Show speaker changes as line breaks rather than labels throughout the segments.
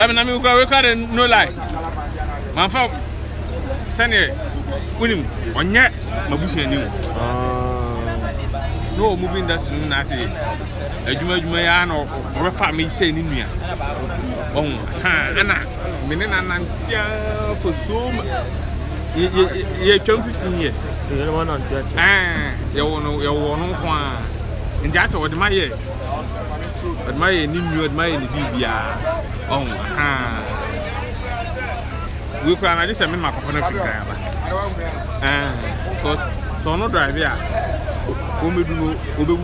I mean, we can't no lie. My father, Sunday, William, on yet, Mabusi and you. No moving that's not it. A Jumayan or a family saying in me. Oh, Anna, Menana, for so you 15 years. You don't want to. You want and that's what my year. Admire new admire the BBR. Oh, we can I just mean my phone. Because so no drive here. We do Obe.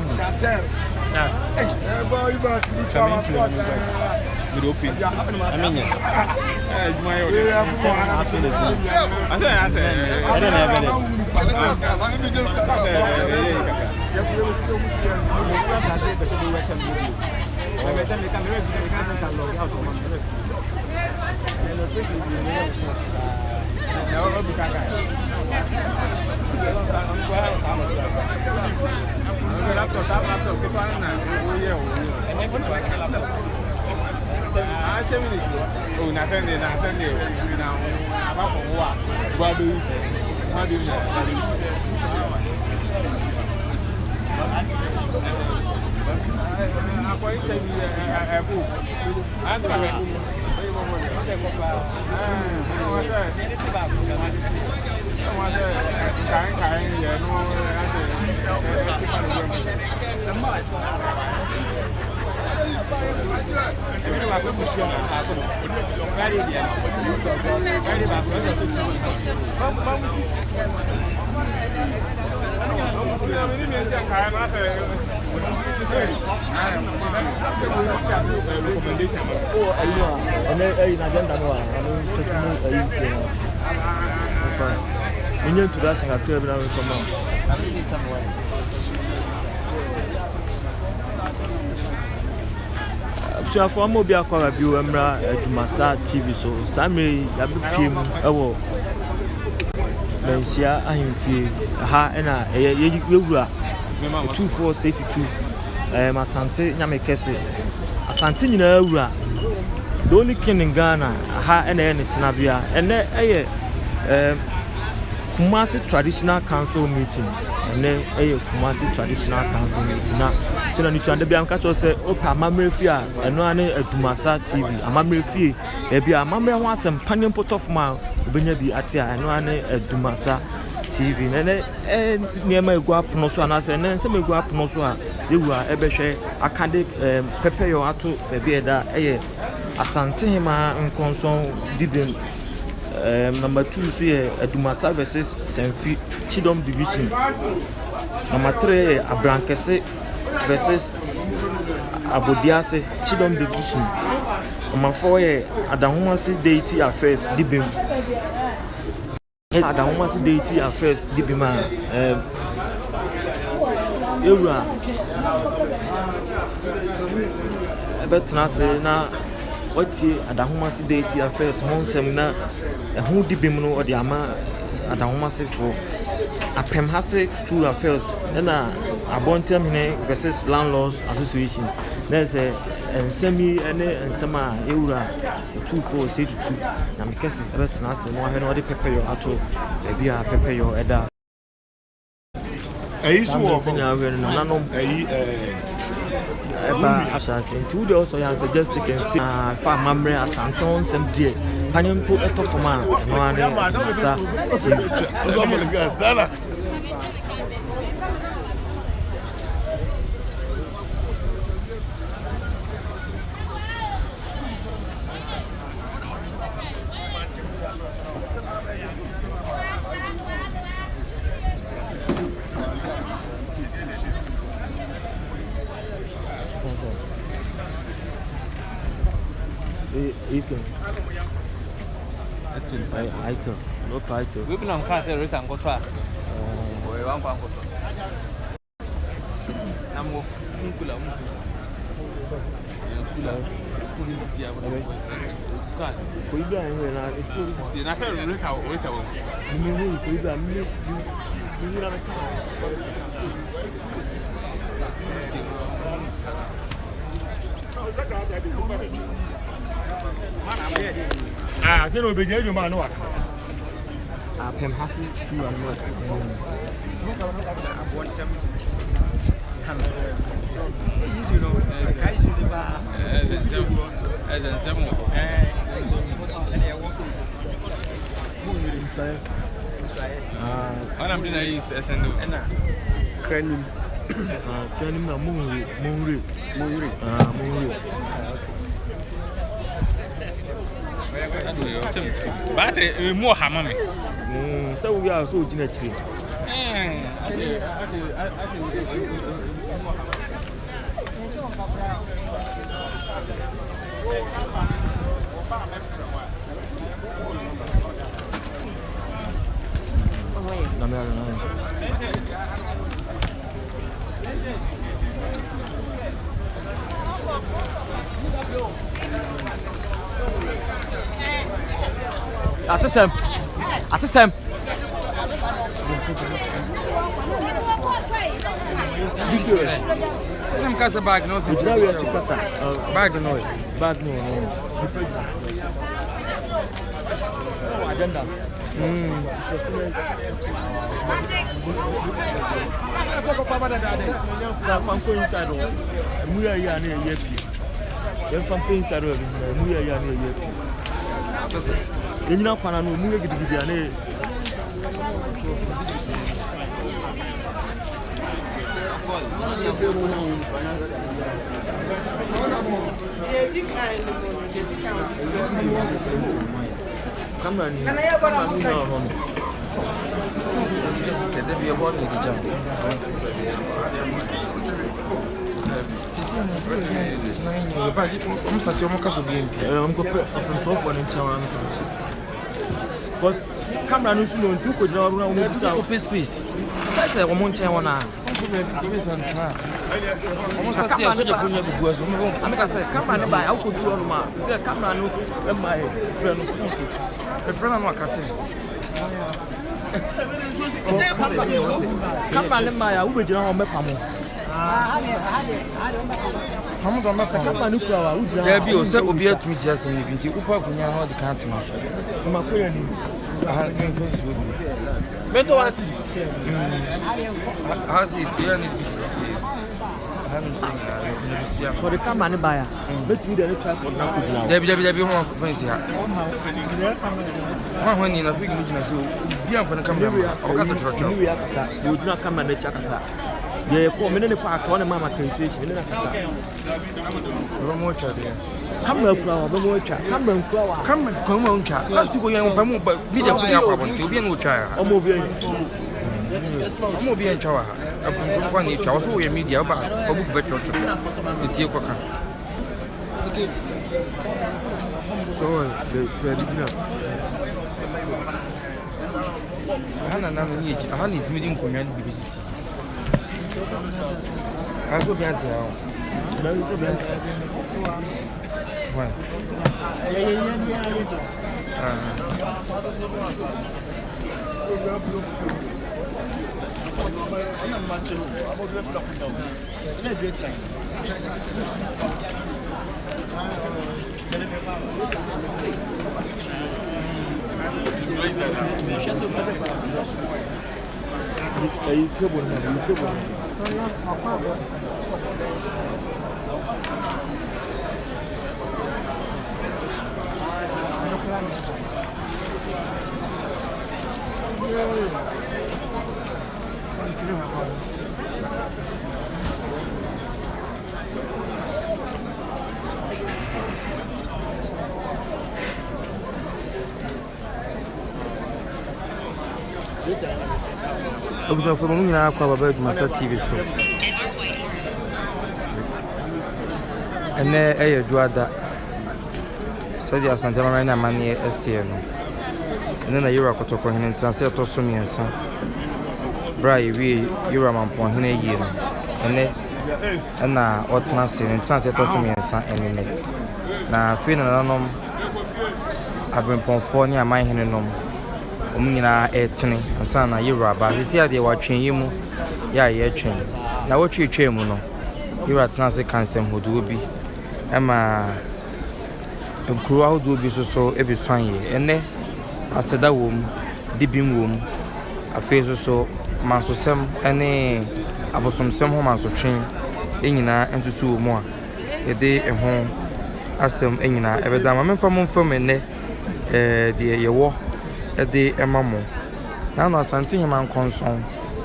So for more be a car review Emra Kumasi TV so Sammy Yabim ewo Mensia ahimfie ha na yewura 2482 Asante nyamekese Asante nyina awura the only king in Ghana ha na tenabia ene Kumasi traditional council meeting ene Kumasi traditional council meeting na so na nitu ande bia nka cho se opa amamrefi a eno ane Kumasi TV amamrefi e bia amamre ho asem panem potofma obenya bi ate a eno ane Kumasi TV nene niema egua pono so anase ne nsem egua pono so a yewua ebehwe akade pepe yo ato bebe eda Asante ma nkonson dibem number 2 so Kumasi versus Senfi Chidom division. Number 3 Abrankese versus Abodiase Chidom division. Number 4 Adahumasi Deity Affairs dibem. Adahumasi Deity Affairs dibema Eura betna se na wati Adahumasi Deity Affairs honsem na hu dibem no odi ama Adahumasi for apem hase two affairs na abontem hene versus Landlords Association there's a ensemi ene ensema Eura 2482 na mekese betna se mo hene odi pepe yo ato bia pepe yo eda so Nananom eba asase nti we also yan suggest can stay fa mamre asante on sem die panimpo etofoma no ane sa so for the guys dala Listen. No title. We've been on class every time go try. We want to go. I'm of Kula. Ah, say no be you man no waka. Ah, Pem Hasi school and nurse.
You know, guys, I'm doing is SNO. Crenim.
Crenim na Munri.
But more hammer.
So we are so genetic. At the same.
I'm casa bag no. Bag no.
Bag no. Agenda. From inside. We are here near Yapi. Then from inside, we are here near Yapi. You know, Panano, we are getting the come on, just there be a bottle of the jump. Because camera no so no ntu ko jira ru na wo bisa so peace say wo mo nchen wona peace on time o sa tie so je funya gugu aso me ameka say camera ne ba ya ko du ma say camera no e ma e friend no so e friend no akate camera ne ma ya wo be jira wo me pamo Hamu do ma fa camera no kura wa wo jira
there be o say obi atumi ji asem ni binti upa kunya ho de kan to ma so
ma ko ya ni
Beto wasi. Hasi dia ni bisisi.
So the camera ni buyer. Beto we dey try for na ko jina.
Debi mo fancy ha. Wa ni na big ni jina so. Bi am fa na camera. O ka so choro.
Ni we akasa. We jina camera na chakasa. Ye ko me ne ko akọ na mama accreditation me ne akasa.
Romo cha dia.
Camera kura wa be mo twa. Camera kura wa.
Camera ko mo twa. Last ko yan pa mo bi de fu ya kwa bonti. Obi na twa ya.
Omo bi
en twa wa. Abu kwa ni twa. So we media ba for book better to. Etie kwa ka.
So the original.
Hana na ni eji. Hana ni timi din konyan BBC. Aso bi ante ha.
Na ko bi ante.
Ouais.
Observe for me na kwa baba Kumasi TV so.
Ene eye duada. So dia asante mama na mani esie no. Ene na yura kotoko hene translate to so miensa. Bra yi yura mampon hene yi no. Ene na otna se ne translate to so miensa ene ne. Na fi na nanom abempon ni aman hene nom. Omnyina etene ansa na yura ba sisi ade watwen yimu ya ye twen na wotwetwe mu no yura tena se kansem hodo bi ema nkuru ahodoɔ bi so ebi swan yɛ ene aseda wom dibim wom afei so mansosɛm ene abosomsɛm ho mansotwen enyina entusu wɔ mu a yɛde ɛho asɛm enyina ɛbɛda ma memfa mo mfam ene deɛ yɛwɔ ɛde ɛma mo na no asante hema nkonson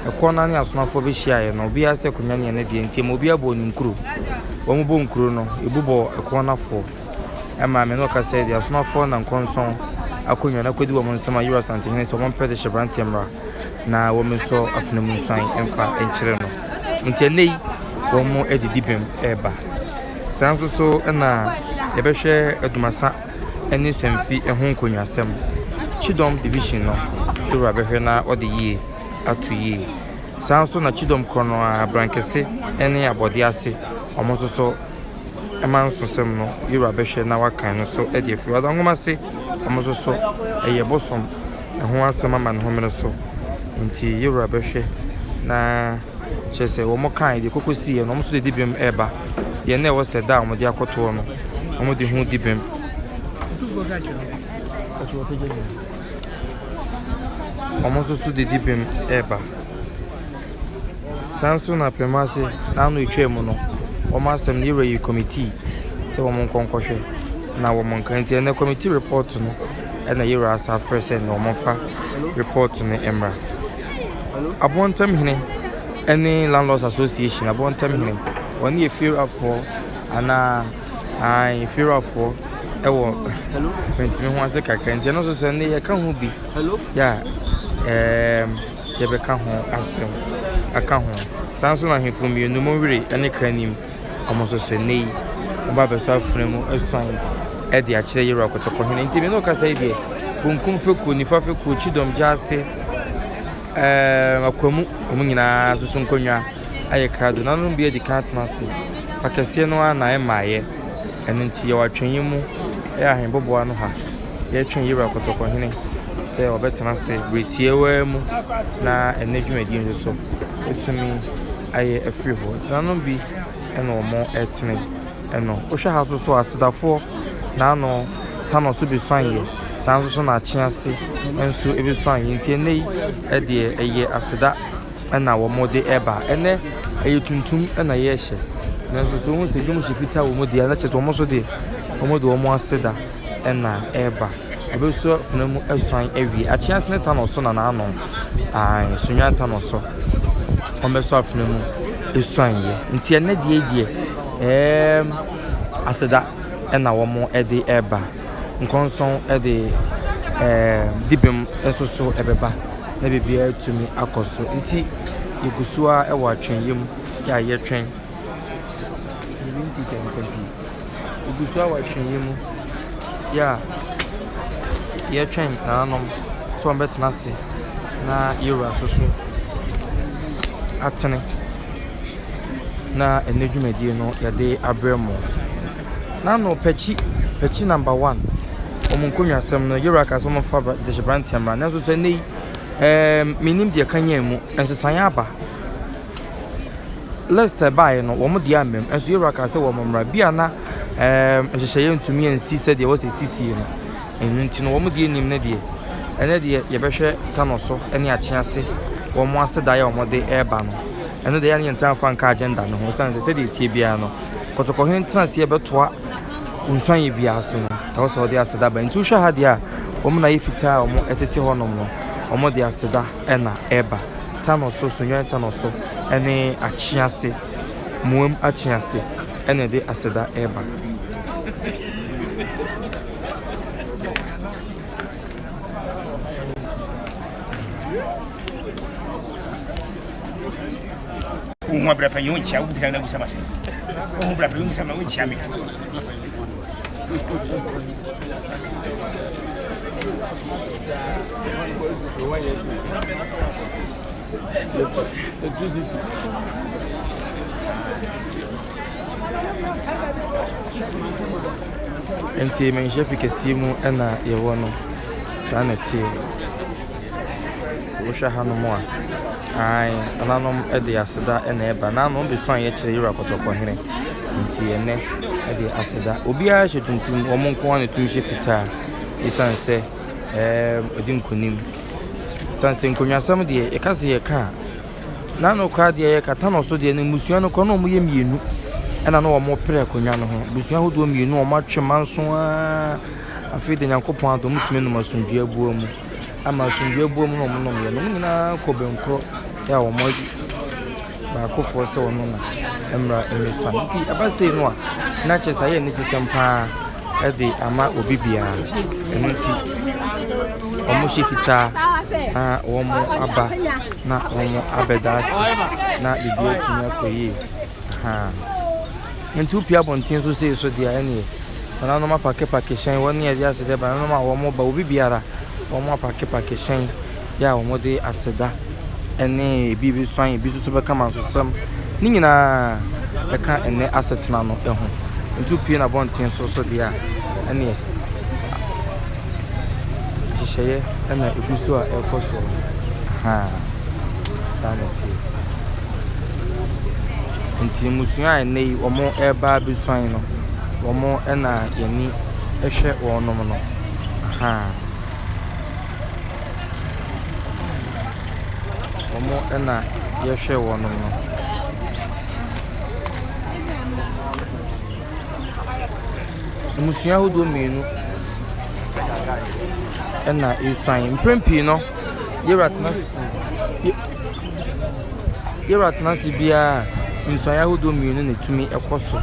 ɛkɔ na ne asonafo bi hyia yɛ no obi asɛ konya ne ne deɛ nti mo obi abɔ ne nkuru wɔn bɔ nkuru no ebubɔ ɛkɔ nafo ɛma me no ka sɛ deɛ asonafo na nkonson akonya na kodi wɔn nsɛm a yura asante hene sɛ wɔn pɛ de hyɛbrante mmra na wɔn nso afena mu nsan ɛmfa ɛnkyerɛ no nti ɛnɛ wɔn mo adidi bem ɛba saa nso so ɛna yɛbɛhwɛ adumasa ɛne sɛmfi ɛho nkonnwasɛm Chidom division no yura bɛhwɛ na ɔde yie ato yie saa nso na Chidom krono a brankese ɛne abɔde ase ɔmo nso so ɛma nsosɛm no yura bɛhwɛ na wakan no so ɛde afiri ɔda ngoma se ɔmo nso so ɛyɛ bosom ɛho asɛm ama ne homene so nti yura bɛhwɛ na kyerɛ sɛ wɔn kan de kokosi yɛ no ɔmo nso de dibem ɛba yɛn na ɛwɔ sɛ da a ɔmo de akɔtoɔ no ɔmo de ho dibem ɔmo nso so de dibem ɛba saa nso na pɛmase na ano etwa mu no wɔn asɛm ne yɛwɔ yi committee sɛ wɔn nkɔnkɔhwɛ na wɔn nka nti ɛna committee report no ɛna yɛwɔ asa afrɛ sɛ na wɔn fa report no ɛmra abɔntam hene ɛne landlords association abɔntam hene wɔn yɛ fiewurafoɔ ana fiewurafoɔ ɛwɔ fɛntimi ho ase kakra nti ɛno nso sɛ ne yɛka ho bi ya yɛbɛka ho asɛm aka ho saa nso na ahemfo mmienu mu were ɛne kranim ɔmo nso sɛ ne yi ɔba bɛsɔ afena mu asuan ɛde akyerɛ yɛwura kɔtɔkɔ hene nti me ne ɔkasa yi deɛ bonkum fekuo nifa fekuo Chidom gya ase akwamu ɔmo nyinaa nso so nkonnwa ayɛ krado na no bi adi ka atena ase akɛseɛ no a na ɛmaayɛ ɛno nti yɛwɔ atwɛnyi mu ɛyɛ ahemboboa no ha yɛtwɛn yɛwura kɔtɔkɔ hene sɛ ɔbɛtena ase retie waa mu na ɛnɛ dwumadi nso so ɛtumi ayɛ afiri hɔ nti no bi ɛna ɔmo ɛtene ɛno wohwɛ ha so asedafoɔ na ano tano so bi swan yɛ saa nso so na akye ase nso ebi swan yɛ nti ɛnɛ yi ɛdeɛ ɛyɛ aseda ɛna wɔn de ɛba ɛnɛ ɛyɛ tuntum ɛna yɛhyɛ nanso so wɔn sɛ dwom hyɛ fitaa wɔn deɛ ɛna kyerɛ sɛ wɔn so de wɔn aseda ɛna ɛba ɛbɛso funa mu ɛswan ɛwie akye ase ne tano so na n'ano sunyaa tano so wɔn bɛso afuna mu ɛswan yɛ nti ɛnɛ deɛ aseda ɛna wɔn ɛde ɛba nkɔnson ɛde dibem nso so ɛbɛba na biribiara tumi akɔ so nti yɛgu a ɛwɔ atwɛnyɛ mu yɛ a yɛtwɛn yɛgu so a wɔ atwɛnyɛ mu yɛ a yɛtwɛn nananom so wɔn bɛtena ase na yɛwura so so atene na ɛnɛ dwumadie no yɛde abrɛ mu na no pɛkyi number 1 ɔmo nkonnwasɛm no yɛwura ka so ɔmo fa de hyɛbrante mmra nanso sɛ ɛnɛ yi menim deɛ kanya mu nsesan aba Leicester bae no wɔn deɛ amem nso yɛwura ka sɛ wɔn mmra bia na nhyehyɛeɛ ntumi ansi sɛ deɛ wɔsɛ sisie no ɛno nti no wɔn deɛ nim ne deɛ ɛnɛ deɛ yɛbɛhwɛ tano so ne akye ase wɔn ase daeɛ a wɔn de ɛreba no ɛno deɛ yɛn ntan fa nka agenda no ho sanse sɛ deɛ tie biara no kɔtɔkɔhene tena ase yɛbɛtoa nsuan yɛ biara so no ɛwɔ sɛ ɔde aseda ba nti wohwɛ ha deɛ a wɔn na yɛ fitaa a wɔn ɛtete hɔnom no wɔn de aseda ɛna ɛreba tano so sunyan tano so ɛne akye ase muam akye ase ɛna de aseda ɛreba
uma brapa yon cha u bitana gusama se o brapa yon gusama un chami
enti men chef kesi mu ɛna yɛwɔ no saa na tie wohwɛ ha no mu a Nananom ɛde aseda ɛna ɛba nanom bi swan yɛ kyerɛ yɛwura kɔtɔkɔ hene nti ene de aseda obiara hye tuntum wo mon ko ane tum hye fitaa isan se odi nkonim san se nkonwasam de e ka se ye ka na no kwa de ye kata no so de ne musua no ko no mo ye mienu ena no wo mo pre konwa no ho musua hodo mienu wo ma twe manso a afi de nyankopon adom tumi no masundua buo mu ama asundua buo mu no mo no ye no nyina ko benkro ya wo mo ba ko fo se wo no na emra emesa nti abase no a na chesa ye ne chisempa e de ama obibia enunti omo shikita omo aba na omo abedasi na bibia tinya koyi nti pia bontin so se so dia ene na no ma pake shen woni e dia se de ba no ma omo ba obibiara omo pake shen ya omo de aseda ene bibi swan bi so be kama so sam ni nyina be ka ene asetna no eho nti pia na bontin so dia ene sheye ena eguso a ekoso sanity nti musua ene omo eba bi swan no omo ena yani ehwe wonom no omo ena yehwe wonom no musua hodo mienu ena iswan prempi no yeratna sibia nswan yahodo mienu ne tumi ekoso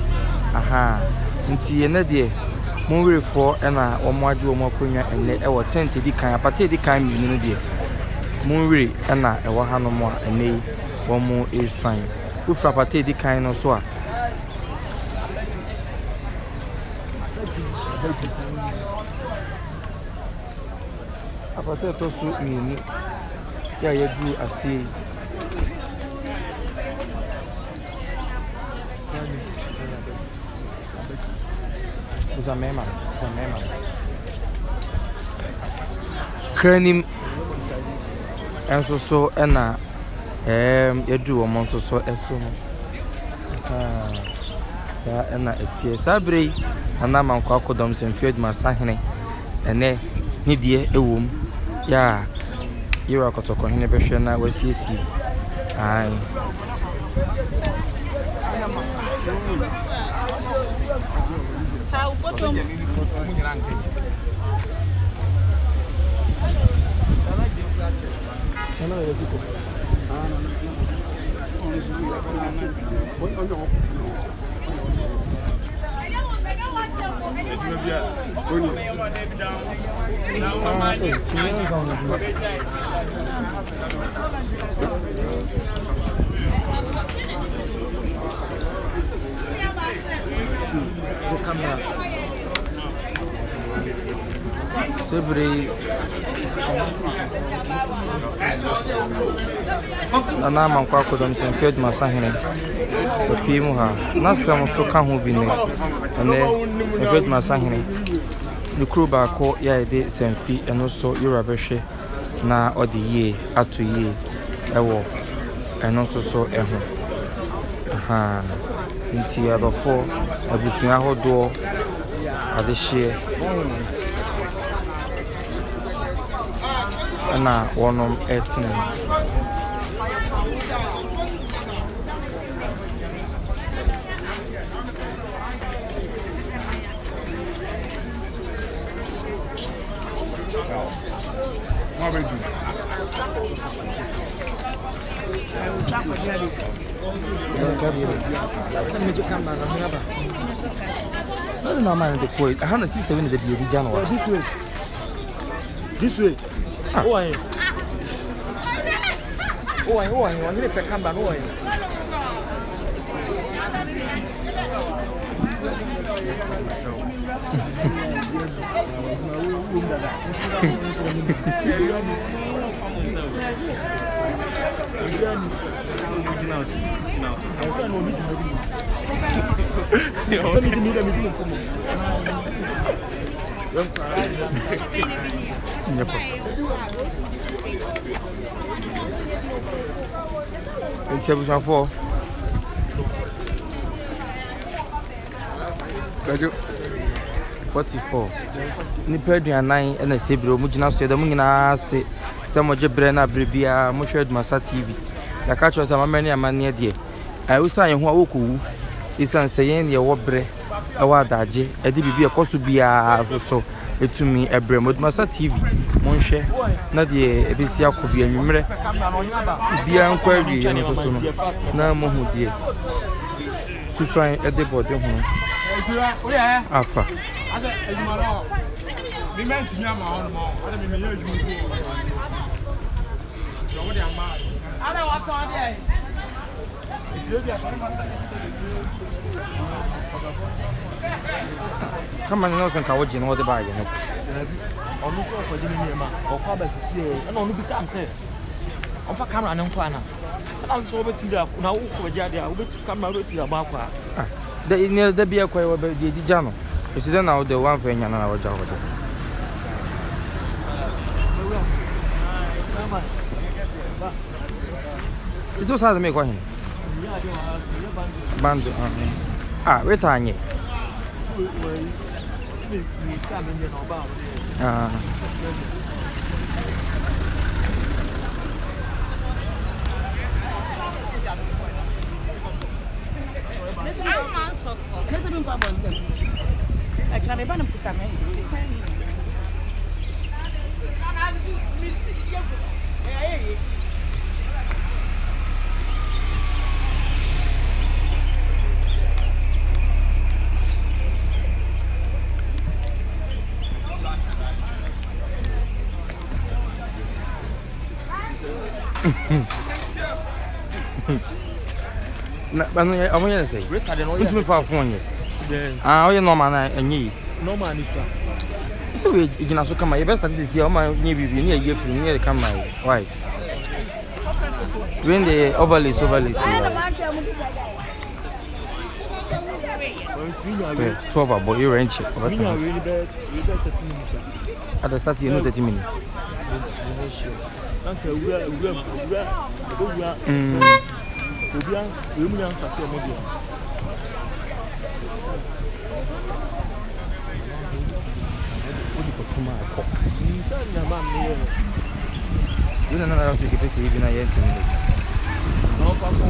nti ene de monwerefo ena omo age omo akonwa ene ewo tent di kan apate di kan mienu no de monwere ena ewo hanom a ene omo iswan ufra apate di kan no so a apate to su mienu ya yedu asi Zamema. Kranim enso so ena yedu omo nso so eso mo sa ena etie sabre ana mankwa akodom semfied masahene ene ni die ewom ya yira kotoko hene behwe na wasiesi ai Sebre ana mankwa kodom semfied masahene opimu ha nasam so ka ho bi ne ene semfied masahene ni kruba ko ya ede semfi eno so yura behwe na odi ye ato ye ewo eno so eho nti abafo abusuya hodo adehye ana wonom etin no man the koi I have sister when the baby January this way oh I want to come back oh 44 nipa aduanan na sebiro mu gina so da mu nyina ase se mo jebre na brebia mo hwɛ Dumasa TV ya ka cho sa mamani amane de ai usa yen ho awokowu isan se yen ye wo bre e wa daje e de bibia koso bia so etumi ebre mo Dumasa TV mo hwɛ na de ebesi akobia nwumre bia nkwa wi yen so no na mo hu de susan e de bode ho afa mi menti nya ma hono mo ana mi me yeju ko so wo de ama ana wa to de kama no sen ka wo ji no de ba ye no onu so ko ji ni ma o kwa ba sisi e ana onu bisa am se on fa camera ne nko ana ana so be tim da na wo ko ja de a wo be tim camera wo ti aba kwa da ni da bia kwa wo be di jano esi da na wo de wan fa nya na wo ja wo de isso sabe me correndo bando wait anye na banu ya amonya sei record no ya fa phone ye oye normal na enyi
normal ni so
so we igina so kama ye best statistics here o ma nye bibi ni ye free ni ye kama why when the overlay twelve about you range over 30 minutes at the start you know 30 minutes
okay we start your model
you know na so ke pese bi na ye ntimi
no fa ko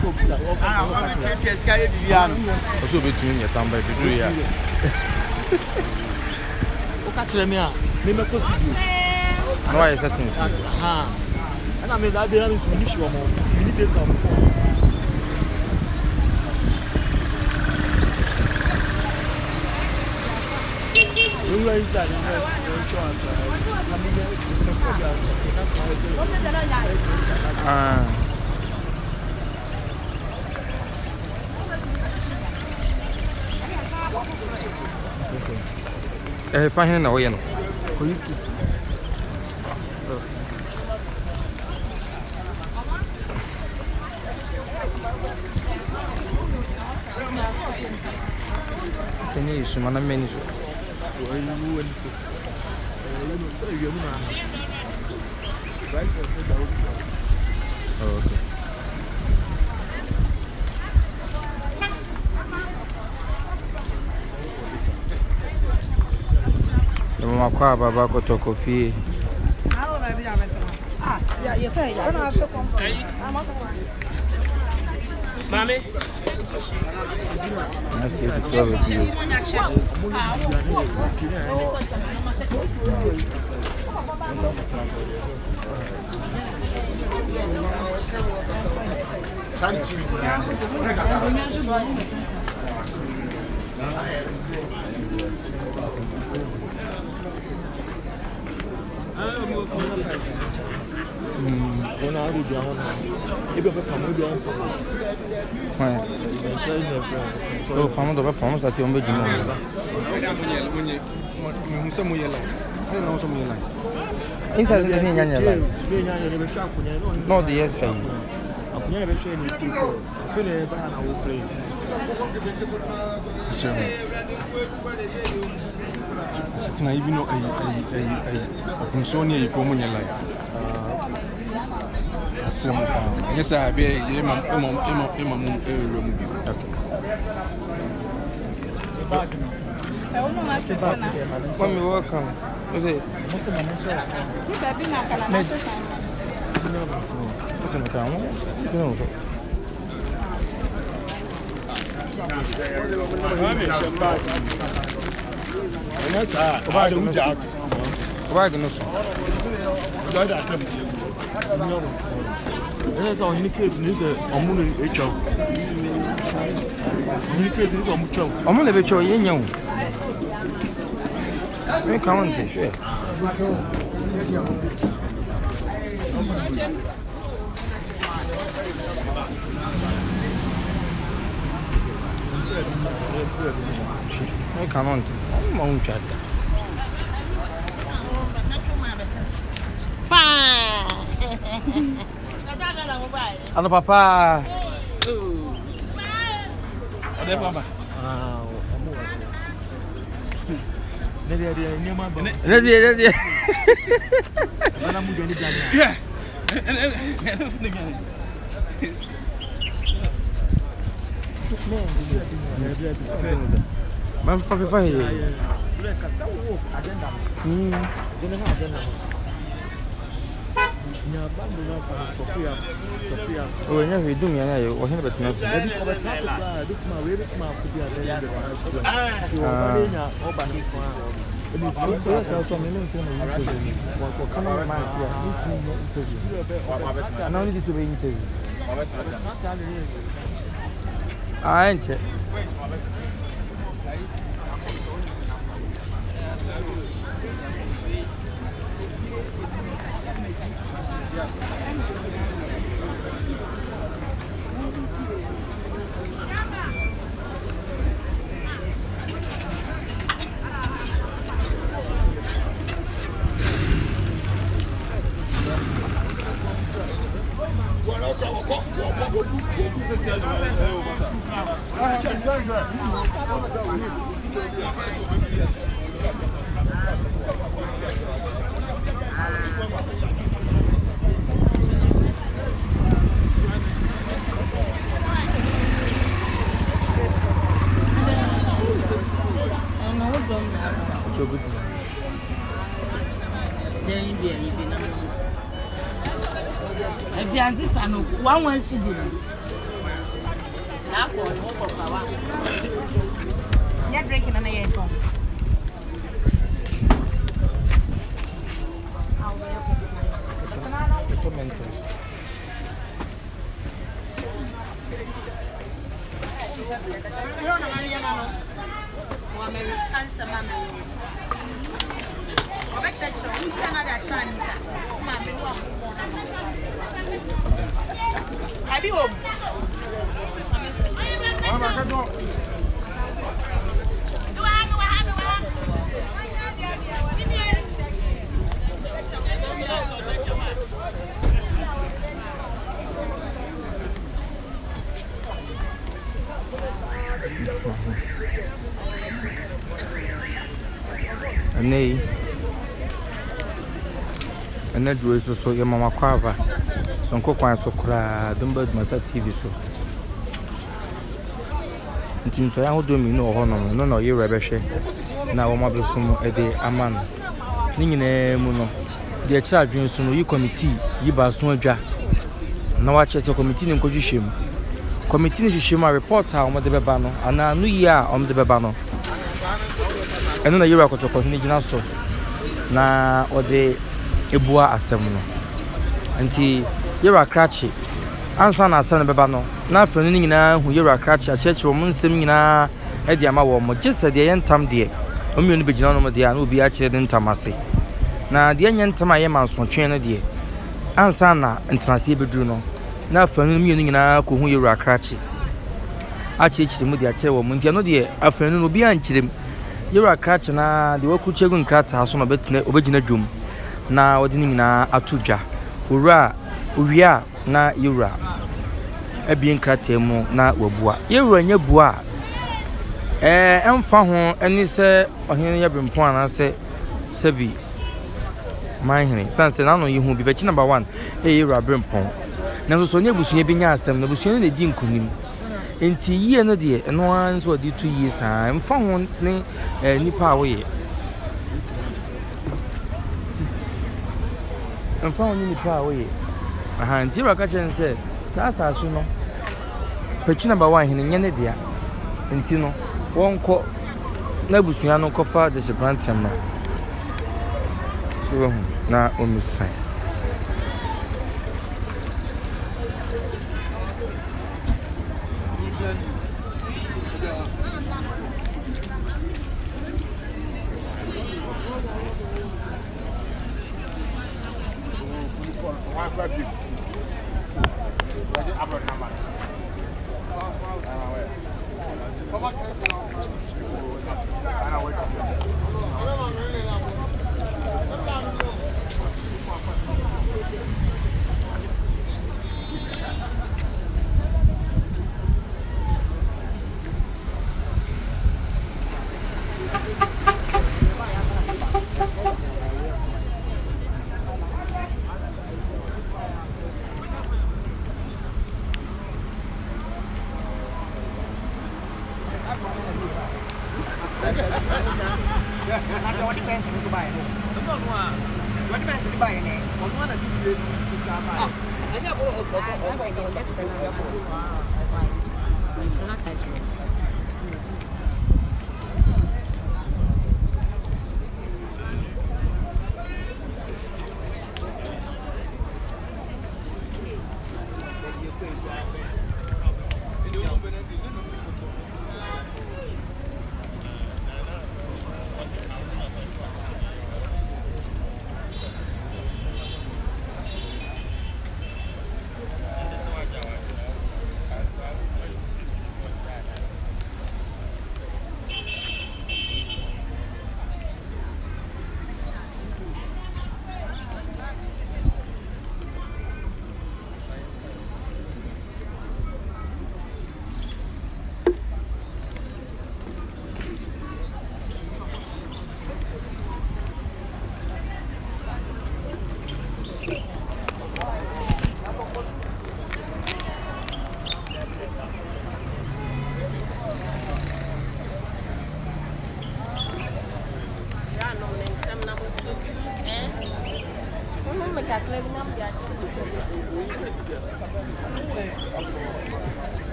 so bisa o
ke ska ye bibiano
o so betumi nye tamba bidu ya
o ka kire me a me me post video
no why settings
ana me da dey na so ni shiwo mo ti ni data mo phone we were inside
fine na oye no
for YouTube
seni isu mana meni so okay mama kwa baba ko to kofi
mami ona adu dia ona ebe be pamo dia on pamo
o pamo do be pamo sa ti on be jimo
mo se mo yela no so mo yela
inside the ni nyanya la
ni be sha kunya
no the yes kan
akunya be sha ni people fele ba na wo free
sitina hivi no okumsoni ipo mo nyela asem yes I be ye mam mu okay
Mommy, welcome. What's it? What's in the camera? No.
That's all in the case is a moon HR. In the case is on chow.
I'm going to be showing you. Come on, sure. Come on, hello, Papa. Oh, yeah, we do me and I was never to know. I ain't check.
If you answer, no one city. You're drinking an air phone.
Nay, and that was so your mamma quava. Some coquine so cry, don't bird my TV so. It seems I don't do me no honor, no, you're a beshe. Now, my blossom a day a man. Ning a mono. The charge you soon you committee, you bas no jar. Now I chess a committee in Kojishim. Committee Shima report how on the Babano, and I knew ya on the Babano. And then you are going to continue so. Na or the Ebua assembly. Until you are cratchy. Answer na son Babano. Now for any now who you are cratchy, a church woman seminar at the Amawa, just at the end time dear. Only be John dear will be actually in Tamasi. Now the end time I am on some trainer dear. Answer na and transceiver Juno. Now for any meaning now who you are cratchy. I teach them with their chair woman, dear, no dear, a friend will be answered. You are catching the work which you're going to catch us on a bit original room. Now, what in Atuja, Ura, Uria, na Ura. A being cratemo, na Wabua. You and your bois. I'm found any say, or here you have been point, I say, Sebi. My honey, Sansa, I know you will be betting number one. A Ura Brimpon. Now, so near Bushia being asked them, the Bushian they didn't come in. Nti yie no de no an so de 2 years a mfa ho ne nipa a wo ye mfa ho nipa a wo ye aha nti ra ka chen say sa so no pechi number 1 hene nye ne dia nti no wonko na busua no kofa de sheprantem no so na omusan
What depends on the buy? What depends on the buy? On one of these days, I got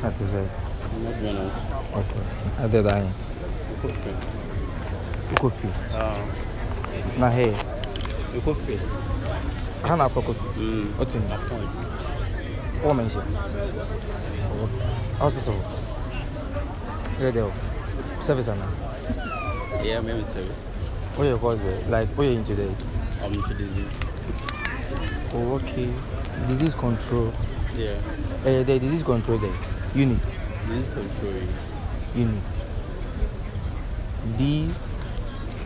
That is it. Okay. I did that. Coffee. Na hey.
Coffee.
Hana for coffee. What's in that point? Oh, mention. Hospital. Radio. Service, Anna.
Yeah, maybe service.
What you call it? Like, what you in today?
To disease.
Oh, okay. Disease control.
Yeah.
The disease control there. Unit.
Disease control units.
Unit. D.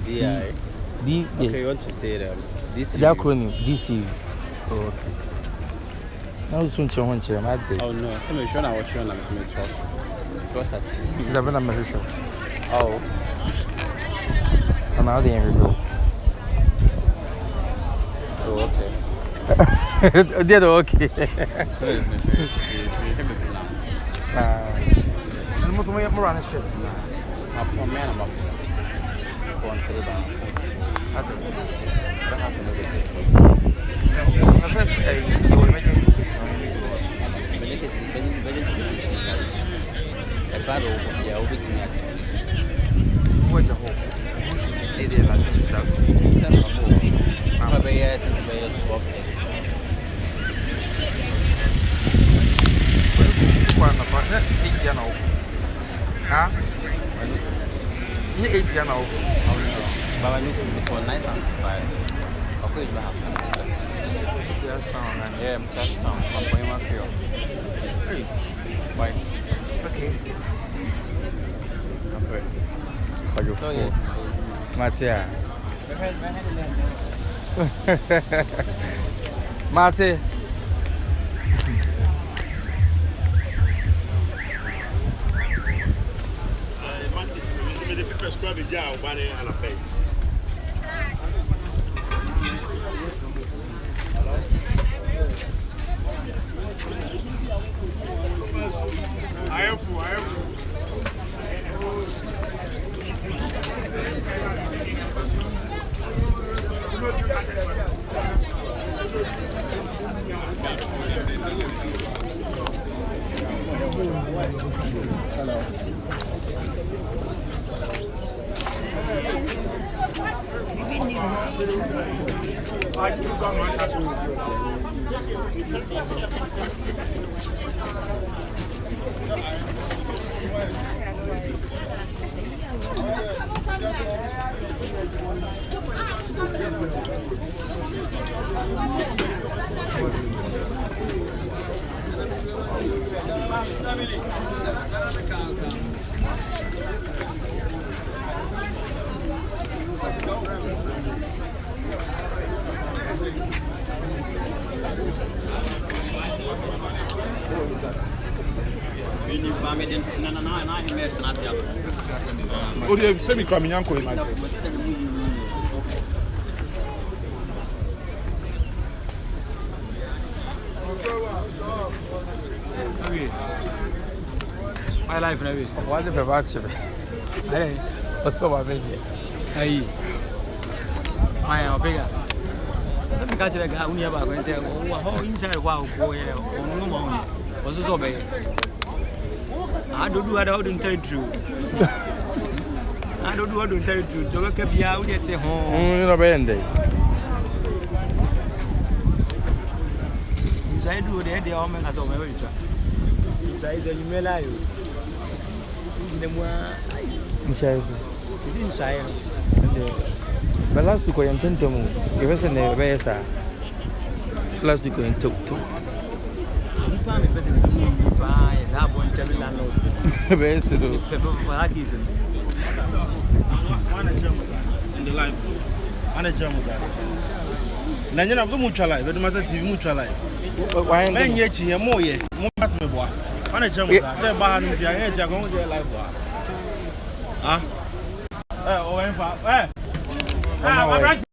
DI.
D.
Okay, you want to say them? DC.
The acronym DC. Oh, okay. Now it's when you want to
Oh no, some of you are watching on the metro. What's that?
It's a very nice show.
Oh.
I'm out there in review.
Oh, okay.
They're okay. I'm most of my run shirts.
I'm man about 1 down.
I said, your emergency.
A battle, yeah, over to me.
What's your hope? Who should stay there until it's done?
I'm a year to be a 12 days.
Huh? You 8 years now.
But I need to be for nice and fine. Okay, you have to. Yeah, I'm just now. I'm going to feel. Why?
Okay.
I'm good.
Are you full? Matia. Mate.
prescribe the jar of money and a pay. I am full. Oh, they tell me coming uncle in my
my life now.
What the fuck actually?
Hey,
What's up, baby?
hey. My bigger. Some catch a guy who never going to say, oh, inside wow, boy, no more. Was so bad. I don't do what I don't tell you true. I don't do what I don't tell you true. So, look up here, I would say, home.
You're not bad.
I do the woman has over every truck. Inside the email, is inside.
But last week, I intend to move. If it's in the Bessa, last week, I took two.
I'm a person of tea, I have one tell landlord.
Best to do.
Pepper for that reason.
In the life. And a German guy. Nanyana go mutual life, but must TV mutual life.
Why
Men yet here more ye, more pass me boy. And a German guy. Say Bahan is your head, Jagon with your life. Ah? Oh, I'm far. My